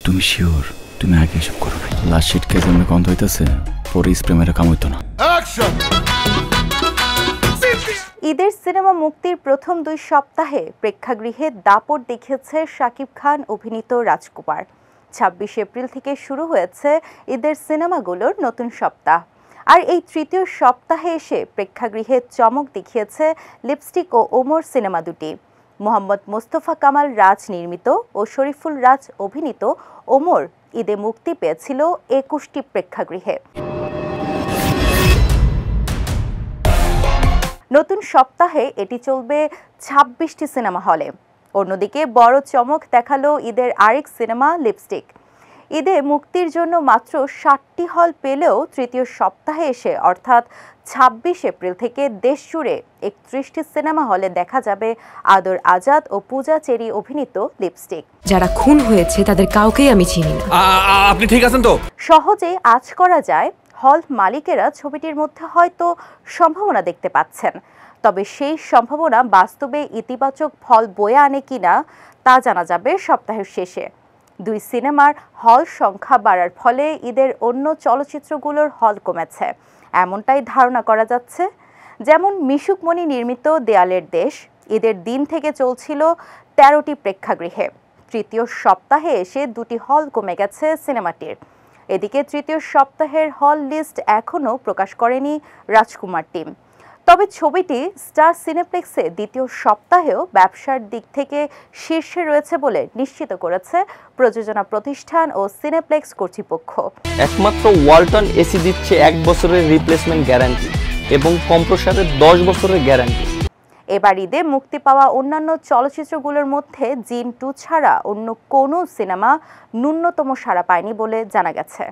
তুমি শিওর তুমি আগে এসব করো না? লাস্ট শিট কে জন্য গন্ধ হইতেছে, পরে স্প্রে মেরে কাম হইতো না। ঈদের সিনেমা মুক্তির প্রথম 2 সপ্তাহে প্রেক্ষাগৃহে দাপট দেখিয়েছে শাকিব খান অভিনীত রাজকুমার। 26 এপ্রিল থেকে শুরু হয়েছে ঈদের সিনেমাগুলোর নতুন সপ্তাহ। আর এই তৃতীয় সপ্তাহে এসে প্রেক্ষাগৃহে চমক দেখিয়েছে লিপস্টিক ও ওমর সিনেমা দুটি। মোহাম্মদ মোস্তফা কামাল রাজ নির্মিত ও শরীফুল রাজ অভিনীত ওমর ঈদে মুক্তি পেয়েছিল 21টি প্রেক্ষাগৃহে। নতুন সপ্তাহে এটি চলবে 26টি সিনেমা হলে। অন্যদিকে বড় চমক দেখালো ঈদের আরেক সিনেমা লিপস্টিক। ঈদে মুক্তির জন্য মাত্র 60টি হল পেলেও তৃতীয় সপ্তাহে এসে অর্থাৎ 26 এপ্রিল থেকে দেশ জুড়ে 31টি সিনেমা হলে দেখা যাবে আদর আজাদ ও পূজা চেরি অভিনীত লিপস্টিক। যারা খুন হয়েছে তাদের কাউকেই আমি চিনি না। আপনি ঠিক আছেন তো? সহজেই আঁচ করা যায় হল মালিকেরা ছবিটির মধ্যে হয়তো সম্ভাবনা দেখতে পাচ্ছেন, তবে সেই সম্ভাবনা বাস্তবে ইতিবাচক ফল বয়ে আনে কিনা তা জানা যাবে সপ্তাহের শেষে। 2 সিনেমার হল সংখ্যা বাড়ার ফলে ঈদের অন্য চলচ্চিত্রগুলোর হল কমেছে এমনটাই ধারণা করা যাচ্ছে। যেমন মিশুক মনি নির্মিত দেয়ালের দেশ ঈদের দিন থেকে চলছিল 13টি প্রেক্ষাগৃহে। তৃতীয় সপ্তাহে এসে 2টি হল কমে গেছে সিনেমাটির। এদিকে তৃতীয় সপ্তাহের হল লিস্ট এখনও প্রকাশ করেনি রাজকুমার টিম। তবে ছবিটি স্টার সিনেপ্লেক্সে দ্বিতীয় সপ্তাহেও ব্যবসার দিক থেকে শীর্ষে রয়েছে বলে নিশ্চিত করেছে প্রযোজনা প্রতিষ্ঠান ও সিনেপ্লেক্স কর্তৃপক্ষ। একমাত্র ওয়ালটন এসি দিচ্ছে 1 বছরের রিপ্লেসমেন্ট গ্যারান্টি এবং কম্প্রেসরের 10 বছরের গ্যারান্টি। এবার ঈদে মুক্তি পাওয়া অন্যান্য চলচ্চিত্রগুলোর মধ্যে জিন 2 ছাড়া অন্য কোনো সিনেমা ন্যূনতম সাড়া পায়নি বলে জানা গেছে।